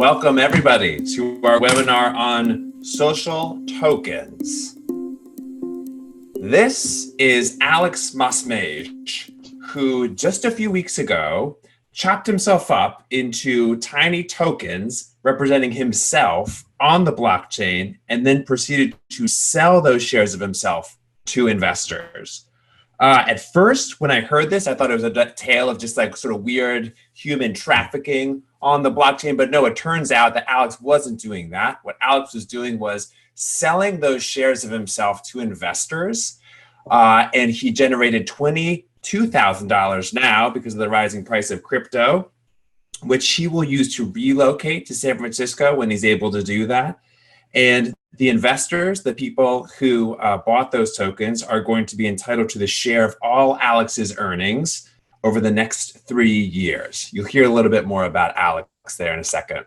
Welcome everybody to our webinar on social tokens. This is Alex Mustmade, who just a few weeks ago chopped himself up into tiny tokens representing himself on the blockchain and then proceeded to sell those shares of himself to investors. At first, when I heard this, I thought it was a tale of just like sort of weird human trafficking on the blockchain, but no, it turns out that Alex wasn't doing that. What Alex was doing was selling those shares of himself to investors, and he generated $22,000 now because of the rising price of crypto, which he will use to relocate to San Francisco when he's able to do that. And the investors, the people who bought those tokens, are going to be entitled to the share of all Alex's earnings over the next 3 years. You'll hear a little bit more about Alex there in a second.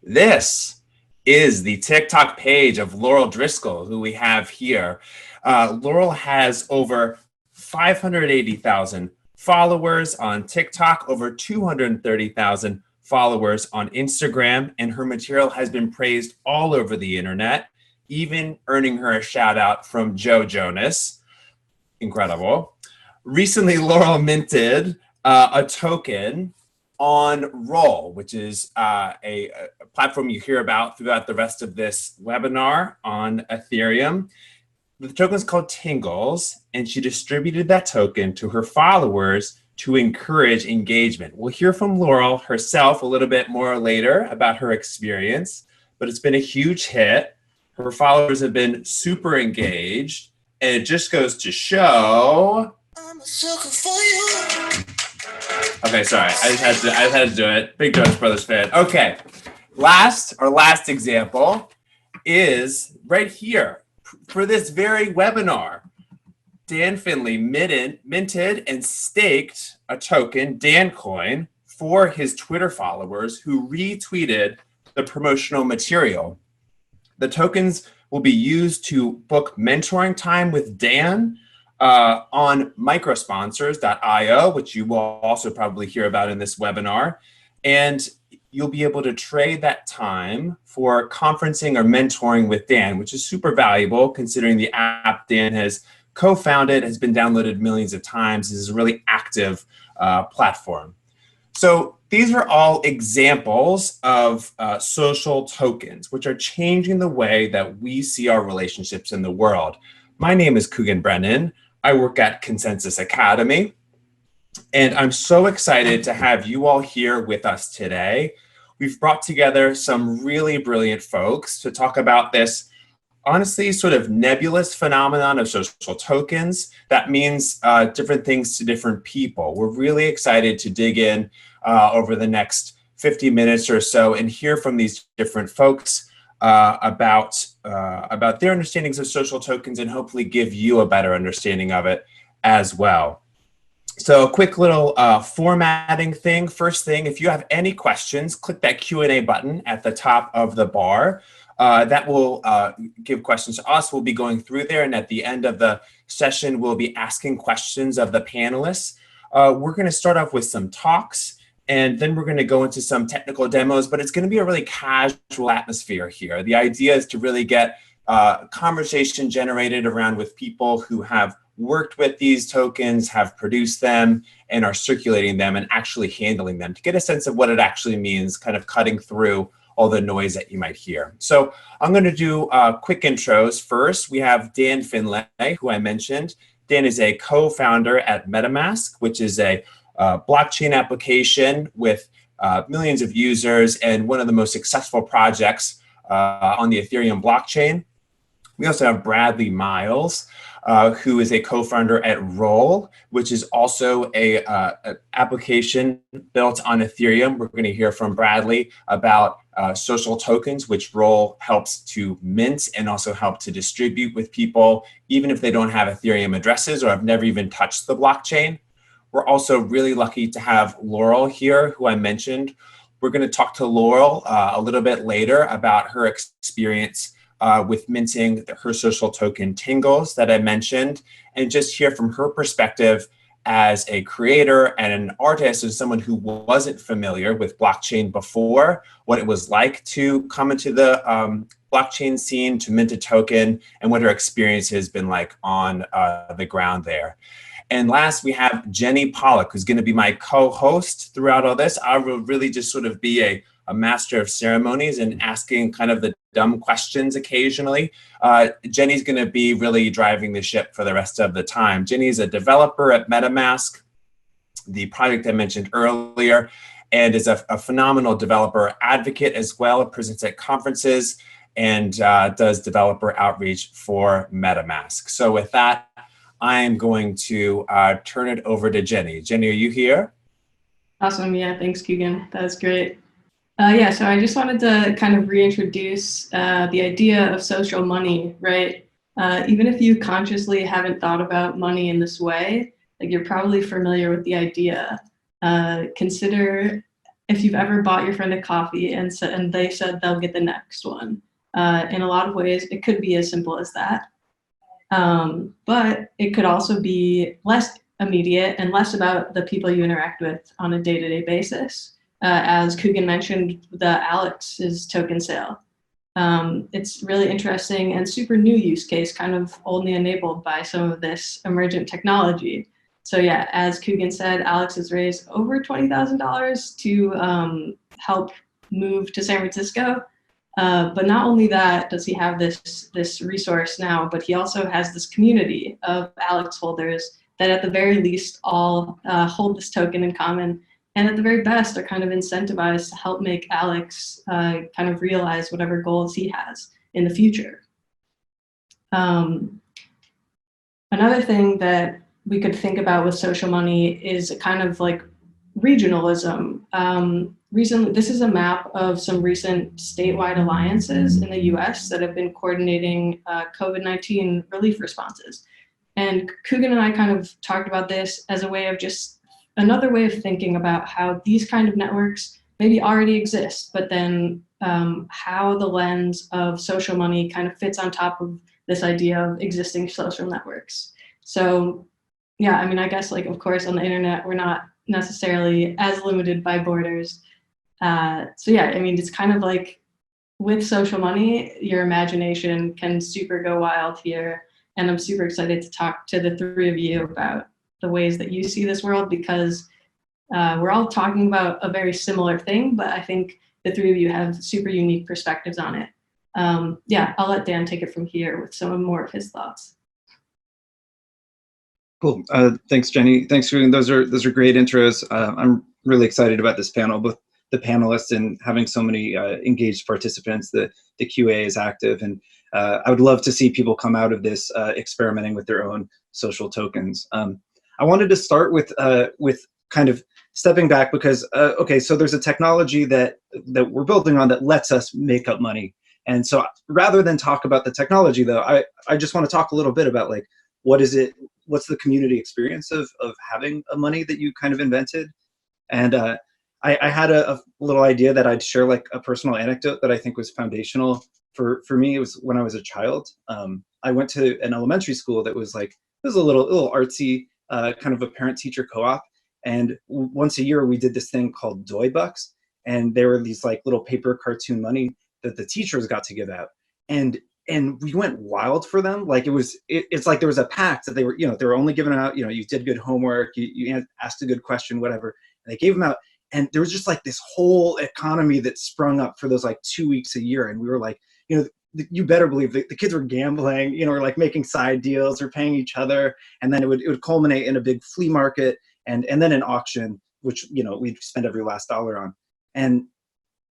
This is the TikTok page of Laurel Driscoll, who we have here. Laurel has over 580,000 followers on TikTok, over 230,000 followers on Instagram, and her material has been praised all over the internet, even earning her a shout out from Joe Jonas. Incredible. Recently, Laurel minted a token on Roll, which is a platform you hear about throughout the rest of this webinar on Ethereum. The token is called Tingles, and she distributed that token to her followers to encourage engagement. We'll hear from Laurel herself a little bit more later about her experience, but it's been a huge hit. Her followers have been super engaged, and it just goes to show. I'm a sucker for you. Okay, sorry, I just had to do it. Big Jonas Brothers fan. Okay, our last example is right here for this very webinar. Dan Finley minted and staked a token, DanCoin, for his Twitter followers who retweeted the promotional material. The tokens will be used to book mentoring time with Dan on microsponsors.io, which you will also probably hear about in this webinar. And you'll be able to trade that time for conferencing or mentoring with Dan, which is super valuable considering the app Dan has co-founded, has been downloaded millions of times. This is a really active platform. So these are all examples of social tokens, which are changing the way that we see our relationships in the world. My name is Coogan Brennan. I work at ConsenSys Academy, and I'm so excited to have you all here with us today. We've brought together some really brilliant folks to talk about this honestly sort of nebulous phenomenon of social tokens that means different things to different people. We're really excited to dig in over the next 50 minutes or so and hear from these different folks about their understandings of social tokens and hopefully give you a better understanding of it as well. So a quick little formatting thing. First thing, if you have any questions, click that Q&A button at the top of the bar. That will give questions to us. We'll be going through there, and at the end of the session, we'll be asking questions of the panelists. We're going to start off with some talks, and then we're going to go into some technical demos, but it's going to be a really casual atmosphere here. The idea is to really get conversation generated around with people who have worked with these tokens, have produced them, and are circulating them and actually handling them to get a sense of what it actually means, kind of cutting through all the noise that you might hear. So I'm going to do quick intros. First, we have Dan Finley, who I mentioned. Dan is a co-founder at MetaMask, which is a blockchain application with millions of users and one of the most successful projects on the Ethereum blockchain. We also have Bradley Miles, who is a co-founder at Roll, which is also a application built on Ethereum. We're going to hear from Bradley about social tokens, which Roll helps to mint and also help to distribute with people, even if they don't have Ethereum addresses or have never even touched the blockchain. We're also really lucky to have Laurel here, who I mentioned. We're going to talk to Laurel a little bit later about her experience with minting her social token Tingles that I mentioned, and just hear from her perspective as a creator and an artist and someone who wasn't familiar with blockchain before, what it was like to come into the blockchain scene, to mint a token, and what her experience has been like on the ground there. And last, we have Jenny Pollock, who's going to be my co-host throughout all this. I will really just sort of be a master of ceremonies and asking kind of the dumb questions occasionally. Jenny's going to be really driving the ship for the rest of the time. Jenny's a developer at MetaMask, the project I mentioned earlier, and is a phenomenal developer advocate as well. Presents at conferences and does developer outreach for MetaMask. So with that, I'm going to turn it over to Jenny. Jenny, are you here? Awesome. Yeah, thanks, Coogan. That was great. Yeah, so I just wanted to kind of reintroduce the idea of social money, right? Even if you consciously haven't thought about money in this way, like you're probably familiar with the idea. Consider if you've ever bought your friend a coffee and they said they'll get the next one. In a lot of ways, it could be as simple as that. But it could also be less immediate and less about the people you interact with on a day-to-day basis. As Coogan mentioned, the Alex's token sale. It's really interesting and super new use case, kind of only enabled by some of this emergent technology. So yeah, as Coogan said, Alex has raised over $20,000 to help move to San Francisco. But not only that does he have this resource now, but he also has this community of Alex holders that at the very least all hold this token in common, and at the very best are kind of incentivized to help make Alex kind of realize whatever goals he has in the future. Another thing that we could think about with social money is kind of like regionalism. Recently, this is a map of some recent statewide alliances in the US that have been coordinating COVID-19 relief responses. And Coogan and I kind of talked about this as a way of just another way of thinking about how these kind of networks maybe already exist, but then how the lens of social money kind of fits on top of this idea of existing social networks. So yeah, I mean, I guess like, of course, on the internet, we're not necessarily as limited by borders. So yeah, I mean, it's kind of like with social money, your imagination can super go wild here. And I'm super excited to talk to the three of you about the ways that you see this world, because we're all talking about a very similar thing, but I think the three of you have super unique perspectives on it. Yeah, I'll let Dan take it from here with some more of his thoughts. Cool. Thanks, Jenny. Thanks for those are great intros. I'm really excited about this panel, both the panelists and having so many engaged participants. The QA is active, and I would love to see people come out of this experimenting with their own social tokens. I wanted to start with kind of stepping back because okay, so there's a technology that we're building on that lets us make up money, and so rather than talk about the technology, though, I just want to talk a little bit about like what's the community experience of having a money that you kind of invented, and I had a little idea that I'd share, like a personal anecdote that I think was foundational for me. It was when I was a child. I went to an elementary school that was like, it was a little artsy, kind of a parent-teacher co-op. And once a year we did this thing called Doy Bucks. And there were these like little paper cartoon money that the teachers got to give out. And we went wild for them. Like it's like there was a pact that they were only giving out, you did good homework, you asked a good question, whatever. And they gave them out. And there was just like this whole economy that sprung up for those like 2 weeks a year. And we were like, you better believe the kids were gambling, or like making side deals or paying each other. And then it would culminate in a big flea market and then an auction, which, we'd spend every last dollar on. And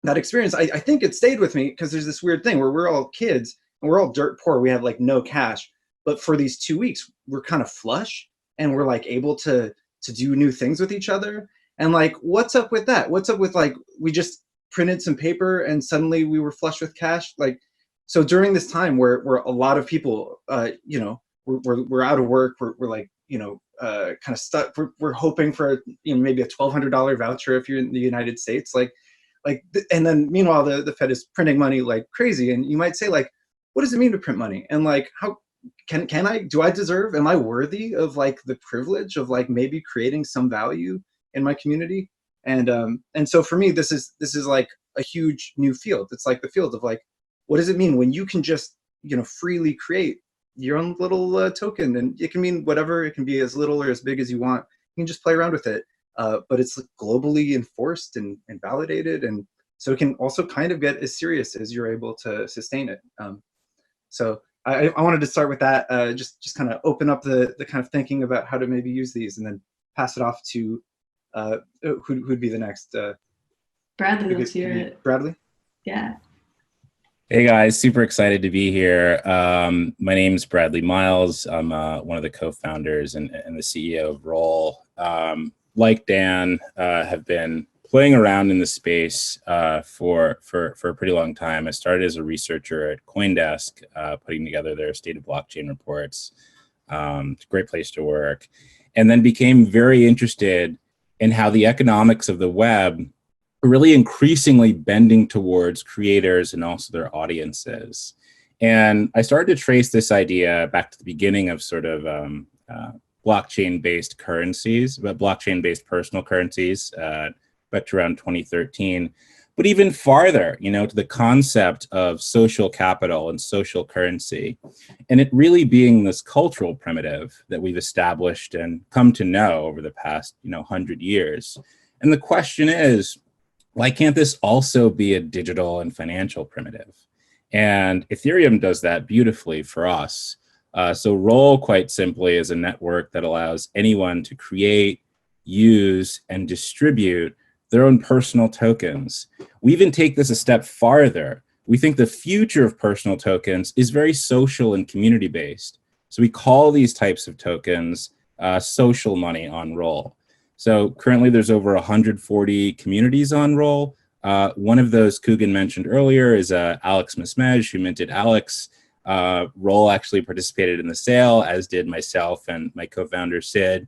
that experience, I think it stayed with me because there's this weird thing where we're all kids and we're all dirt poor. We have like no cash, but for these 2 weeks, we're kind of flush and we're like able to do new things with each other. And like, what's up with that? What's up with like, we just printed some paper and suddenly we were flush with cash? Like, so during this time where a lot of people, we're out of work, we're like, kind of stuck. We're hoping for, maybe a $1,200 voucher if you're in the United States, and then meanwhile, the Fed is printing money like crazy. And you might say like, what does it mean to print money? And like, do I deserve, am I worthy of like the privilege of like maybe creating some value in my community? And so for me, this is like a huge new field. It's like the field of like, what does it mean when you can just, you know, freely create your own little token? And it can mean whatever. It can be as little or as big as you want. You can just play around with it. But it's globally enforced and validated. And so it can also kind of get as serious as you're able to sustain it. So I wanted to start with that, just kind of open up the kind of thinking about how to maybe use these, and then pass it off to who'd be the next? Bradley, let's hear it. Bradley? Yeah. Hey guys, super excited to be here. My name is Bradley Miles. I'm one of the co-founders and the CEO of Roll. Like Dan, have been playing around in the space for a pretty long time. I started as a researcher at CoinDesk, putting together their state of blockchain reports. It's a great place to work. And then became very interested in how the economics of the web are really increasingly bending towards creators and also their audiences. And I started to trace this idea back to the beginning of sort of blockchain-based currencies, but blockchain-based personal currencies, back to around 2013. But even farther, you know, to the concept of social capital and social currency, and it really being this cultural primitive that we've established and come to know over the past, 100 years. And the question is, why can't this also be a digital and financial primitive? And Ethereum does that beautifully for us. So Roll, quite simply, is a network that allows anyone to create, use, and distribute their own personal tokens. We even take this a step farther. We think the future of personal tokens is very social and community-based. So we call these types of tokens social money on Roll. So currently there's over 140 communities on Roll. One of those Coogan mentioned earlier is Alex Mustmade, who minted Alex. Roll actually participated in the sale, as did myself and my co-founder Sid.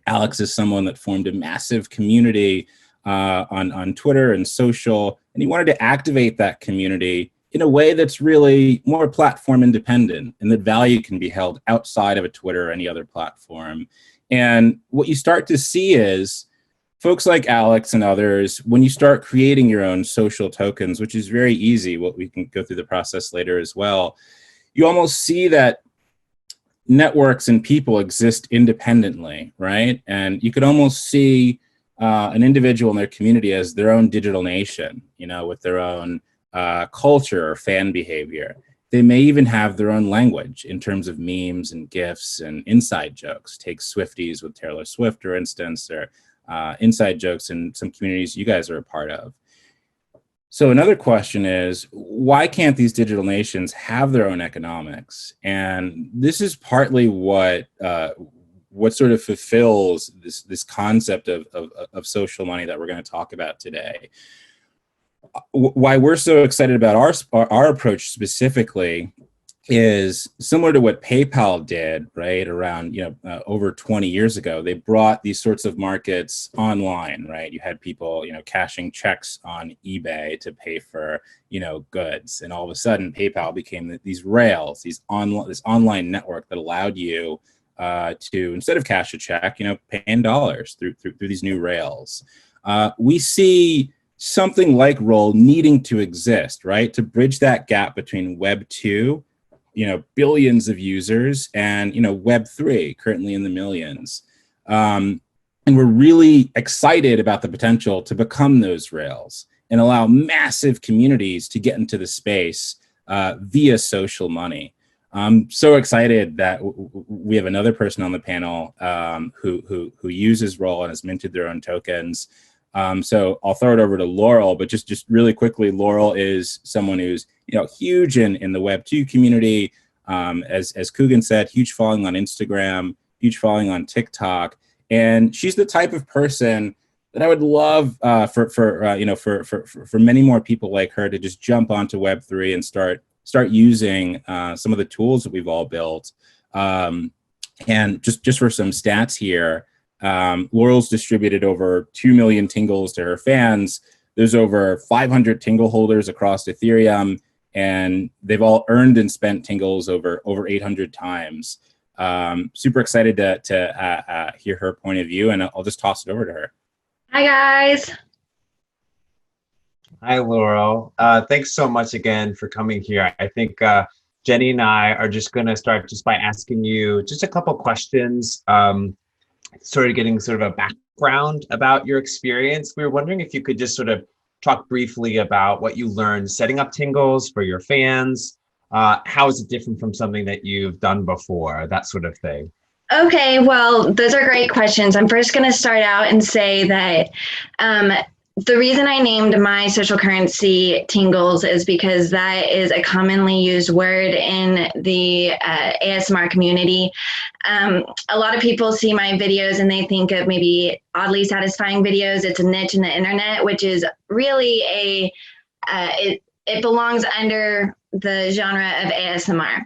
Alex is someone that formed a massive community on Twitter and social, and he wanted to activate that community in a way that's really more platform independent and that value can be held outside of a Twitter or any other platform. And what you start to see is folks like Alex and others, when you start creating your own social tokens, which is very easy, what we can go through the process later as well, you almost see that networks and people exist independently, right? And you could almost see an individual in their community as their own digital nation, with their own culture or fan behavior. They may even have their own language in terms of memes and GIFs and inside jokes. Take Swifties with Taylor Swift, for instance, or inside jokes in some communities you guys are a part of. So another question is, why can't these digital nations have their own economics? And this is partly what sort of fulfills this concept of social money that we're going to talk about today. Why we're so excited about our approach specifically is similar to what PayPal did, right? Around, over 20 years ago, they brought these sorts of markets online, right? You had people, cashing checks on eBay to pay for, goods. And all of a sudden PayPal became these rails, this online network that allowed you to, instead of cash a check, pay in dollars through these new rails. We see something like Roll needing to exist, right? To bridge that gap between Web 2, billions of users, and, Web 3, currently in the millions. And we're really excited about the potential to become those rails and allow massive communities to get into the space via social money. I'm so excited that we have another person on the panel who uses Roll and has minted their own tokens. So I'll throw it over to Laurel, but just really quickly, Laurel is someone who's huge in the Web 2 community. As Coogan said, huge following on Instagram, huge following on TikTok, and she's the type of person that I would love for many more people like her to just jump onto Web 3 and start using some of the tools that we've all built. And just for some stats here. Laurel's distributed over 2 million Tingles to her fans. There's over 500 Tingle holders across Ethereum. and they've all earned and spent Tingles over 800 times. Super excited to hear her point of view, and I'll just toss it over to her. Hi, guys. Hi, Laurel. Thanks so much again for coming here. I think Jenny and I are just going to start just by asking you just a couple questions, sort of getting sort of a background about your experience. We were wondering if you could just sort of talk briefly about what you learned setting up Tingles for your fans. How is it different from something that you've done before, that sort of thing? Okay, well, those are great questions. I'm first going to start out and say that the reason I named my social currency Tingles is because that is a commonly used word in the ASMR community. A lot of people see my videos and they think of maybe oddly satisfying videos. It's a niche in the internet, which is really it belongs under the genre of ASMR.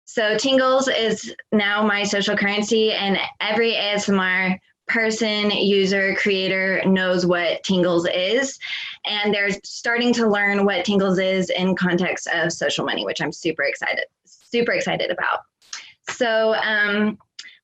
So Tingles is now my social currency, and every ASMR person, user, creator knows what Tingles is, and they're starting to learn what Tingles is in context of social money, which I'm super excited about. So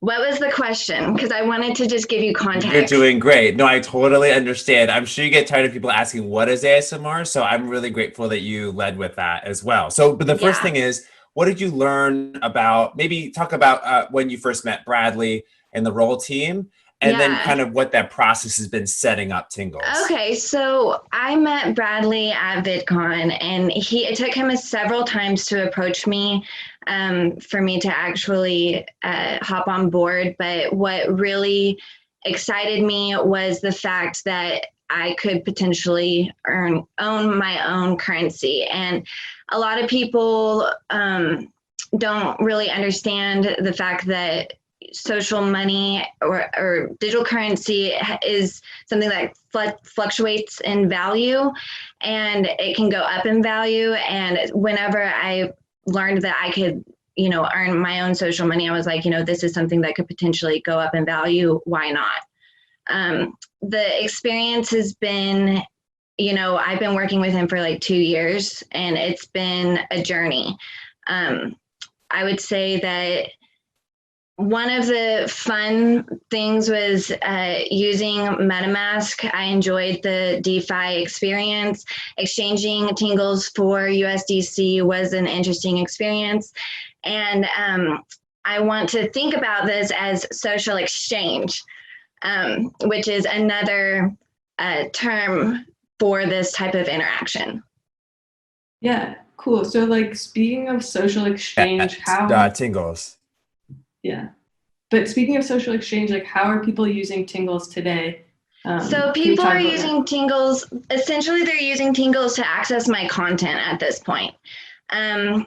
what was the question? Because I wanted to just give you context. You're doing great. No, I totally understand. I'm sure you get tired of people asking what is ASMR, so I'm really grateful that you led with that as well. So, but the first thing is, what did you learn about, maybe talk about when you first met Bradley and the Roll team, and then kind of what that process has been setting up Tingles. Okay, so I met Bradley at VidCon, and it took him several times to approach me for me to actually hop on board. But what really excited me was the fact that I could potentially own my own currency. And a lot of people don't really understand the fact that social money or digital currency is something that fluctuates in value, and it can go up in value. And whenever I learned that I could, earn my own social money, I was like, this is something that could potentially go up in value. Why not? The experience has been, I've been working with him for like 2 years, and it's been a journey. I would say that one of the fun things was using MetaMask. I enjoyed the DeFi experience. Exchanging Tingles for USDC was an interesting experience. And I want to think about this as social exchange, which is another term for this type of interaction. Yeah, cool. So like speaking of social exchange, Tingles. Yeah. But speaking of social exchange, like how are people using Tingles today? So people are using Tingles, essentially they're using Tingles to access my content at this point. And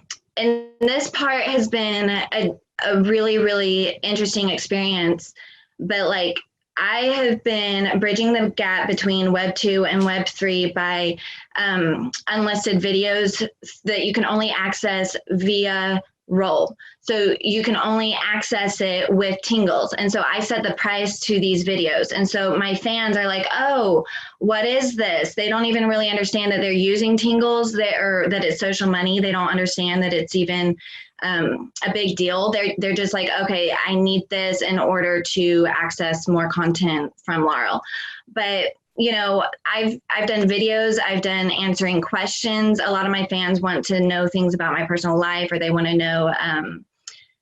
this part has been a really, really interesting experience. But like I have been bridging the gap between Web 2 and Web 3 by unlisted videos that you can only access via Roll. So you can only access it with Tingles. And so I set the price to these videos. And so my fans are like, oh, what is this? They don't even really understand that they're using Tingles, that it's social money. They don't understand that it's even a big deal. They're just like, okay, I need this in order to access more content from Laurel. But I've done videos, I've done answering questions. A lot of my fans want to know things about my personal life, or they want to know,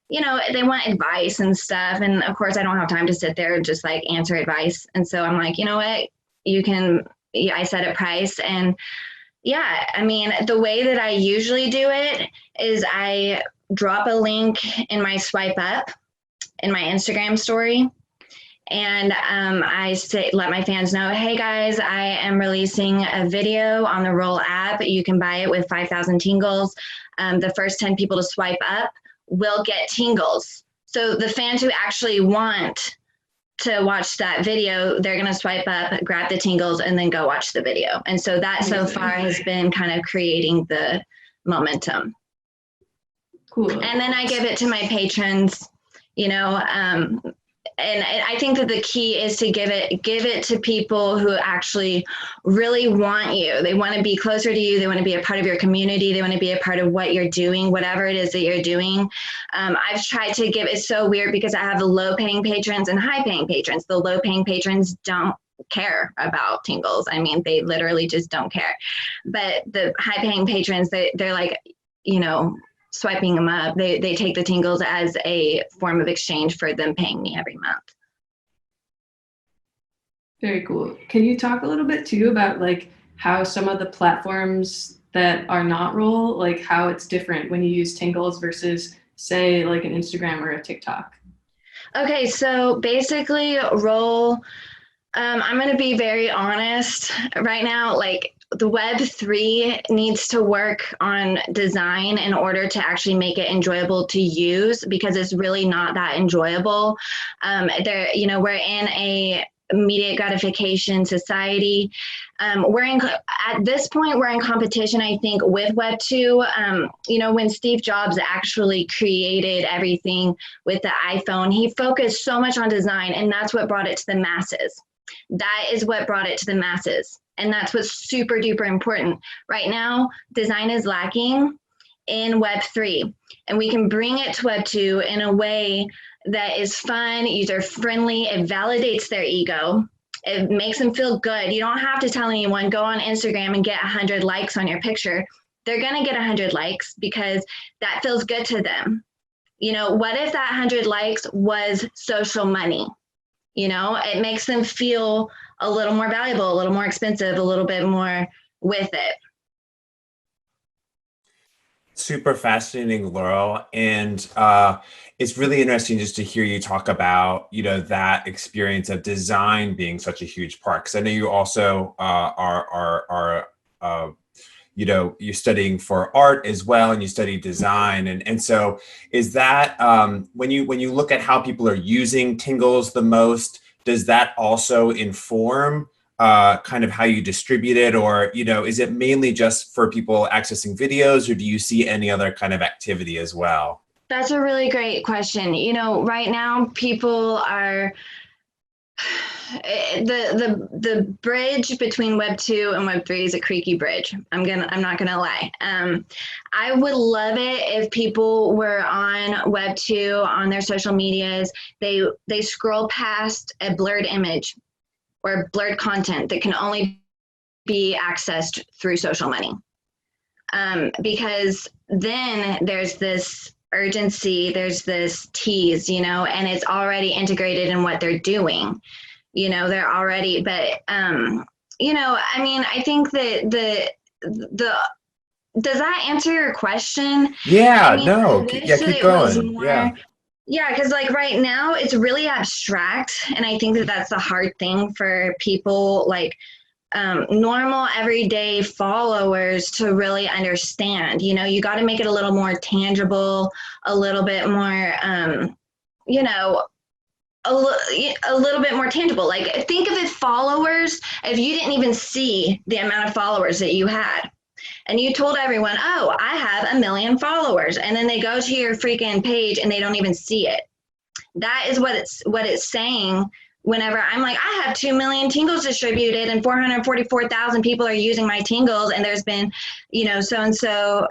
they want advice and stuff. And of course I don't have time to sit there and just like answer advice. And so I'm like, you know what, I set a price. And yeah, I mean, the way that I usually do it is I drop a link in my swipe up in my Instagram story. And I let my fans know, hey guys, I am releasing a video on the Roll app. You can buy it with 5,000 Tingles. The first 10 people to swipe up will get Tingles. So the fans who actually want to watch that video, they're going to swipe up, grab the Tingles, and then go watch the video. And so that so far has been kind of creating the momentum. Cool. And then I give it to my patrons, and I think that the key is to give it to people who actually really want you. They want to be closer to you. They want to be a part of your community. They want to be a part of what you're doing, whatever it is that you're doing. I've tried to give, it's so weird because I have low paying patrons and high paying patrons. The low paying patrons don't care about Tingles. I mean, they literally just don't care. But the high paying patrons, they're like, you know, swiping them up. They take the Tingles as a form of exchange for them paying me every month. Very cool. Can you talk a little bit too about like how some of the platforms that are not Roll, like how it's different when you use Tingles versus say like an Instagram or a TikTok? Okay, so basically Roll, I'm going to be very honest right now, like the Web3 needs to work on design in order to actually make it enjoyable to use, because it's really not that enjoyable. You know, we're in a immediate gratification society. At this point, we're in competition, I think, with Web2. You know, when Steve Jobs actually created everything with the iPhone, he focused so much on design, and that's what brought it to the masses. That is what brought it to the masses. And that's what's super duper important. Right now, design is lacking in Web3, and we can bring it to Web2 in a way that is fun, user-friendly. It validates their ego. It makes them feel good. You don't have to tell anyone, go on Instagram and get 100 likes on your picture. They're gonna get 100 likes because that feels good to them. You know, what if that 100 likes was social money? You know, it makes them feel a little more valuable, a little more expensive, a little bit more with it. Super fascinating, Laurel. And it's really interesting just to hear you talk about, you know, that experience of design being such a huge part. Because I know you also are you know, you're studying for art as well, and you study design. And so is that, when you look at how people are using Tingles the most, does that also inform kind of how you distribute it? Or, you know, is it mainly just for people accessing videos, or do you see any other kind of activity as well? That's a really great question. You know, right now people are, the bridge between Web 2 and Web 3 is a creaky bridge. I'm not gonna lie. I would love it if people were on Web 2 on their social medias. They scroll past a blurred image or blurred content that can only be accessed through social money. Because then there's this urgency, there's this tease, you know, and it's already integrated in what they're doing. You know, they're already, but, you know, I mean, I think that does that answer your question? Yeah, I mean, no, yeah, keep going. Yeah, because like right now it's really abstract. And I think that that's the hard thing for people like normal everyday followers to really understand. You know, you got to make it a little more tangible, a little bit more, you know, a little bit more tangible. Like think of it followers, if you didn't even see the amount of followers that you had and you told everyone, oh, I have 1 million followers, and then they go to your freaking page and they don't even see it. That is what it's saying. Whenever I'm like, I have 2 million Tingles distributed and 444,000 people are using my Tingles, and there's been, you know, so-and-so,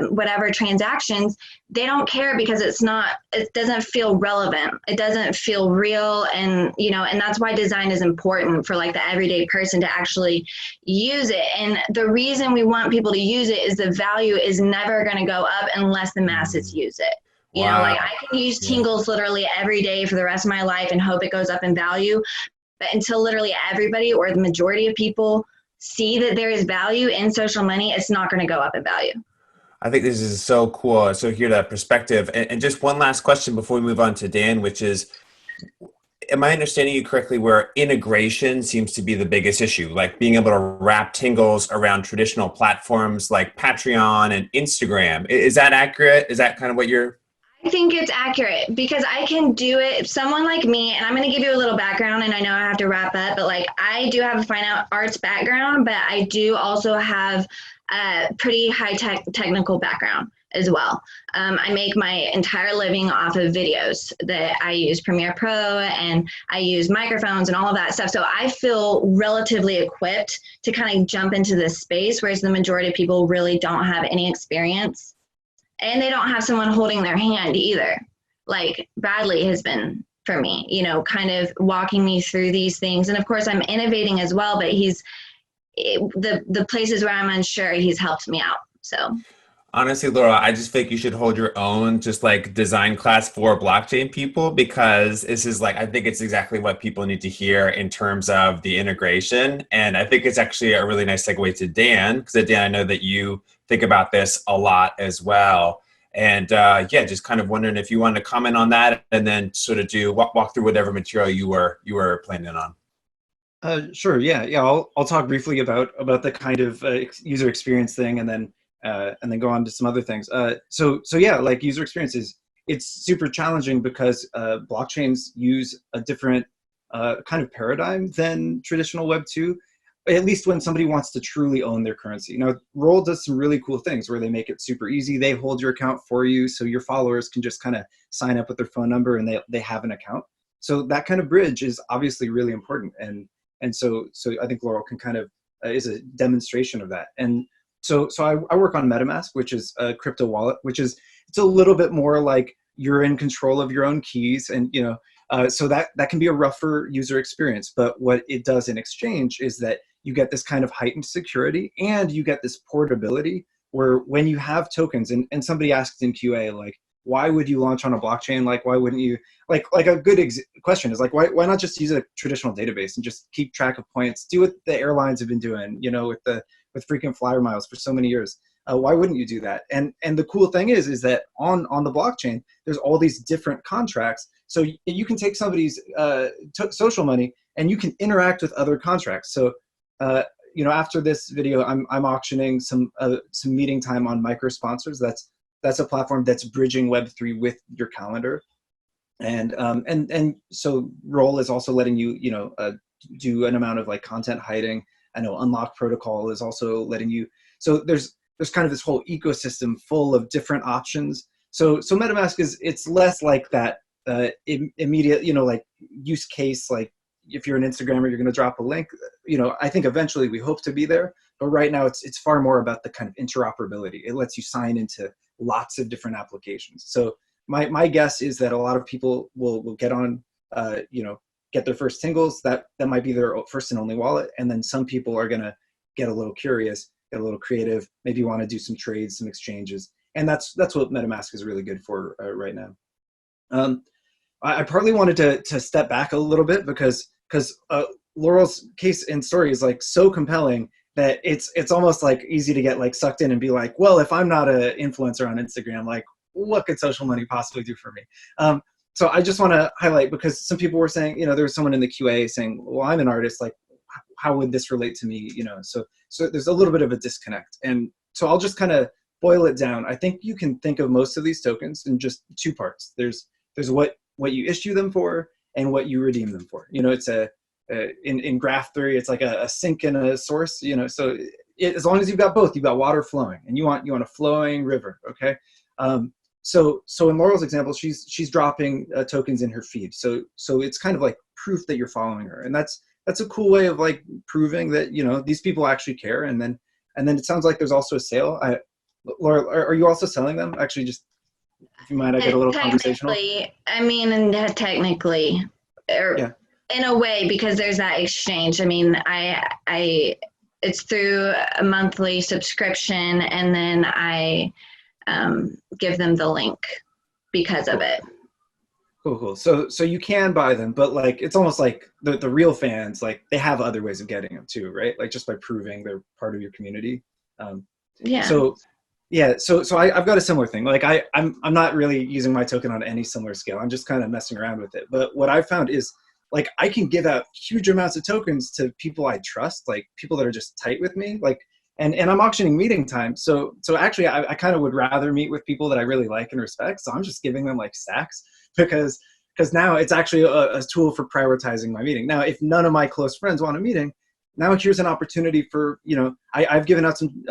whatever transactions, they don't care because it doesn't feel relevant. It doesn't feel real. And, you know, and that's why design is important for like the everyday person to actually use it. And the reason we want people to use it is the value is never going to go up unless the masses use it. You know, like I can use Tingles literally every day for the rest of my life and hope it goes up in value. But until literally everybody or the majority of people see that there is value in social money, it's not going to go up in value. I think this is so cool. So hear that perspective. And just one last question before we move on to Dan, which is, am I understanding you correctly where integration seems to be the biggest issue, like being able to wrap Tingles around traditional platforms like Patreon and Instagram? Is that accurate? Is that kind of what you're... I think it's accurate because I can do it. If someone like me, and I'm going to give you a little background, and I know I have to wrap up, but like I do have a fine arts background, but I do also have a pretty high technical background. as well. I make my entire living off of videos that I use Premiere Pro and I use microphones and all of that stuff. So I feel relatively equipped to kind of jump into this space, whereas the majority of people really don't have any experience and they don't have someone holding their hand either. Like Bradley has been for me, you know, kind of walking me through these things. And of course I'm innovating as well, but the places where I'm unsure, he's helped me out. So honestly, Laura, I just think you should hold your own, just like design class for blockchain people, because this is like, I think it's exactly what people need to hear in terms of the integration. And I think it's actually a really nice segue to Dan, because Dan, I know that you think about this a lot as well. And yeah, just kind of wondering if you wanted to comment on that and then sort of walk through whatever material you were planning on. Sure. Yeah. I'll talk briefly about the kind of user experience thing, and then go on to some other things. So yeah, like user experiences, it's super challenging because blockchains use a different kind of paradigm than traditional Web 2, at least when somebody wants to truly own their currency. Now, Roll does some really cool things where they make it super easy. They hold your account for you, so your followers can just kind of sign up with their phone number and they have an account. So that kind of bridge is obviously really important. And so I think Laurel can kind of is a demonstration of that. And so I work on MetaMask, which is a crypto wallet, it's a little bit more like you're in control of your own keys, and so that can be a rougher user experience. But what it does in exchange is that you get this kind of heightened security, and you get this portability where when you have tokens, and somebody asked in QA, like, why would you launch on a blockchain? Like, why wouldn't you, like a good question is like, why not just use a traditional database and just keep track of points, do what the airlines have been doing, with frequent flyer miles for so many years. Why wouldn't you do that? And the cool thing is that on the blockchain, there's all these different contracts. So you can take somebody's social money and you can interact with other contracts. So, after this video, I'm auctioning some meeting time on micro sponsors. That's a platform that's bridging Web3 with your calendar. And so Roll is also letting you, do an amount of like content hiding. I know Unlock Protocol is also letting you, so there's kind of this whole ecosystem full of different options. So MetaMask it's less like that immediate, like use case, like if you're an Instagrammer, you're going to drop a link. I think eventually we hope to be there, but right now it's far more about the kind of interoperability. It lets you sign into lots of different applications. So my guess is that a lot of people will get on, get their first Tingles. That might be their first and only wallet. And then some people are going to get a little curious, get a little creative, maybe want to do some trades, some exchanges. And that's what MetaMask is really good for right now. I partly wanted to step back a little bit because Laurel's case and story is like so compelling that it's almost like easy to get like sucked in and be like, well, if I'm not an influencer on Instagram, like what could social money possibly do for me? So I just want to highlight, because some people were saying, there was someone in the QA saying, well, I'm an artist, like how would this relate to me? So there's a little bit of a disconnect. And so I'll just kind of boil it down. I think you can think of most of these tokens in just two parts. There's what you issue them for and what you redeem them for. It's in graph theory, it's like a sink and a source, so as long as you've got both, you've got water flowing, and you want a flowing river. Okay. So in Laurel's example, she's dropping tokens in her feed. So it's kind of like proof that you're following her. And that's a cool way of like proving that, these people actually care. And then it sounds like there's also a sale. Laura, are you also selling them? Actually, just, if you mind, I get a little conversational. I mean, and technically, yeah. In a way, because there's that exchange. I mean, it's through a monthly subscription, and then I give them the link because of it. Cool. So you can buy them, but like it's almost like the real fans, like they have other ways of getting them too, right? Like just by proving they're part of your community. Yeah. So I've got a similar thing. Like I'm not really using my token on any similar scale. I'm just kind of messing around with it. But what I've found is like I can give out huge amounts of tokens to people I trust, like people that are just tight with me, like. And I'm auctioning meeting time. So actually I kind of would rather meet with people that I really like and respect. So I'm just giving them like stacks because now it's actually a tool for prioritizing my meeting. Now, if none of my close friends want a meeting, now here's an opportunity for, you know, I've given out some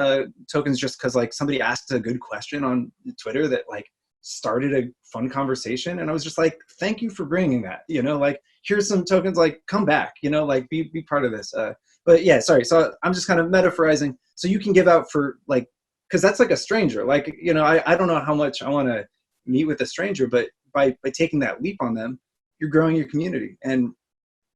tokens just because like somebody asked a good question on Twitter that like started a fun conversation, and I was just like, thank you for bringing that, you know, like here's some tokens, like come back, you know, like be part of this. But yeah, sorry. So I'm just kind of metaphorizing. So you can give out for like, because that's like a stranger. Like, you know, I don't know how much I want to meet with a stranger, but by taking that leap on them, you're growing your community. And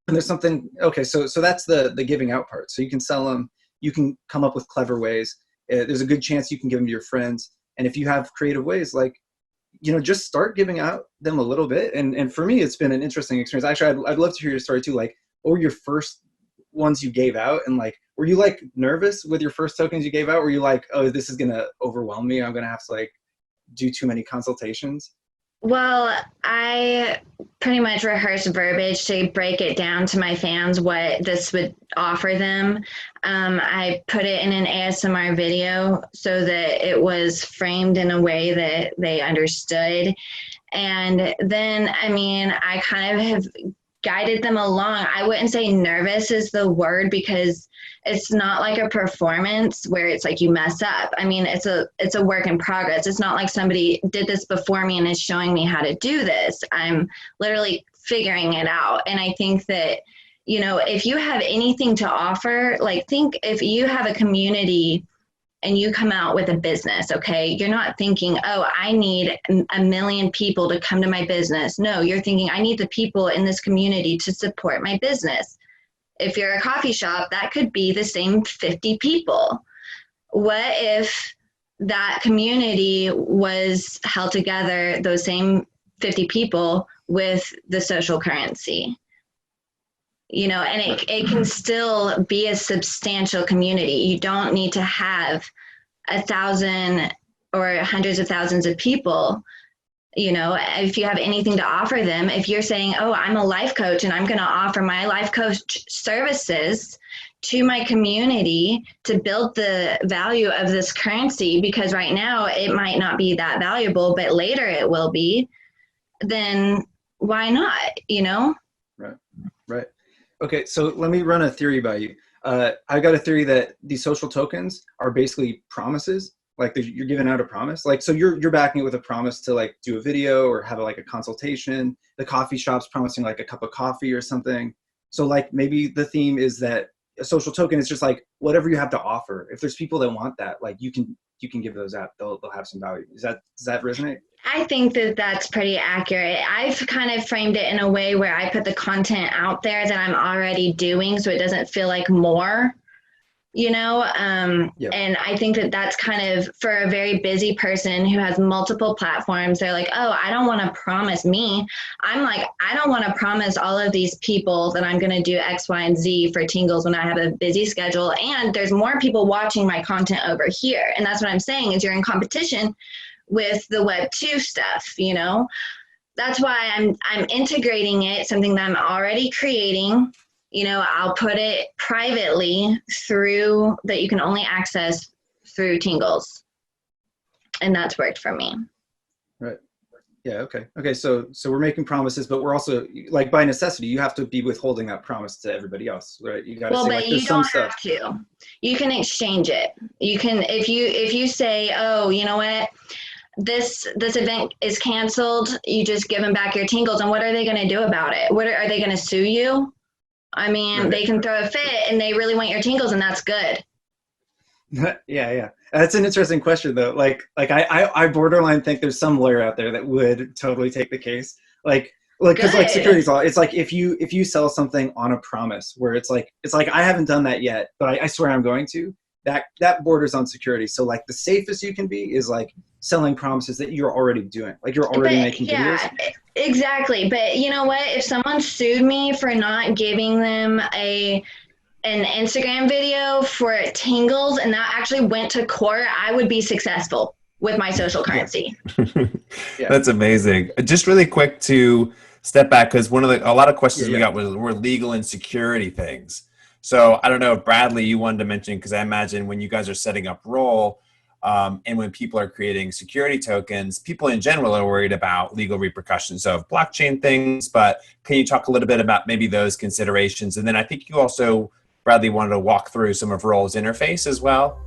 there's something, okay, so that's the giving out part. So you can sell them, you can come up with clever ways. There's a good chance you can give them to your friends. And if you have creative ways, like, you know, just start giving out them a little bit. And for me, it's been an interesting experience. Actually, I'd love to hear your story too. Like, what were your first ones you gave out? And like, were you like nervous with your first tokens you gave out? Were you like, oh, this is going to overwhelm me, I'm going to have to like do too many consultations? Well, I pretty much rehearsed verbiage to break it down to my fans what this would offer them. I put it in an ASMR video so that it was framed in a way that they understood. And then, I mean, I kind of have guided them along. I wouldn't say nervous is the word, because it's not like a performance where it's like you mess up. I mean, it's a work in progress. It's not like somebody did this before me and is showing me how to do this. I'm literally figuring it out. And I think that, you know, if you have anything to offer, like think if you have a community and you come out with a business, okay, you're not thinking, oh, I need 1 million people to come to my business. No, you're thinking, I need the people in this community to support my business. If you're a coffee shop, that could be the same 50 people. What if that community was held together, those same 50 people, with the social currency? You know, and it can still be a substantial community. You don't need to have 1,000 or hundreds of thousands of people. You know, if you have anything to offer them, if you're saying, oh, I'm a life coach and I'm going to offer my life coach services to my community to build the value of this currency, because right now it might not be that valuable, but later it will be, then why not, you know? Right. Okay, so let me run a theory by you. I got a theory that these social tokens are basically promises. Like you're giving out a promise. Like, so you're backing it with a promise to like do a video or have like a consultation. The coffee shop's promising like a cup of coffee or something. So like maybe the theme is that a social token is just like whatever you have to offer. If there's people that want that, like you can give those out. They'll have some value. Does that resonate? I think that that's pretty accurate. I've kind of framed it in a way where I put the content out there that I'm already doing, so it doesn't feel like more, you know? Yep. And I think that that's kind of, for a very busy person who has multiple platforms, they're like, oh, I don't want to promise me. I'm like, I don't want to promise all of these people that I'm going to do X, Y, and Z for Tingles when I have a busy schedule. And there's more people watching my content over here. And that's what I'm saying is you're in competition with the Web2 stuff, you know? That's why I'm integrating it, something that I'm already creating. You know, I'll put it privately through that you can only access through Tingles. And that's worked for me. Right. Yeah, okay. So we're making promises, but we're also, like, by necessity, you have to be withholding that promise to everybody else, right? You gotta say, but like, you there's some don't stuff. have to. You can exchange it. You can, if you say, oh, you know what, this event is canceled, you just give them back your Tingles, and what are they going to do about it? Are they going to sue you? I mean, right. They can throw a fit, and they really want your Tingles, and that's good. Yeah. That's an interesting question, though. Like I borderline think there's some lawyer out there that would totally take the case. Like, because like securities law, it's like if you sell something on a promise where it's like I haven't done that yet, but I swear I'm going to. That borders on security. So like the safest you can be is like selling promises that you're already doing. Like you're already making videos. Exactly. But you know what? If someone sued me for not giving them an Instagram video for Tingles and that actually went to court, I would be successful with my social currency. Yeah. That's amazing. Just really quick to step back, because a lot of questions we got were legal and security things. So I don't know if Bradley, you wanted to mention, because I imagine when you guys are setting up Roll and when people are creating security tokens, people in general are worried about legal repercussions of blockchain things. But can you talk a little bit about maybe those considerations? And then I think you also Bradley wanted to walk through some of Roll's interface as well.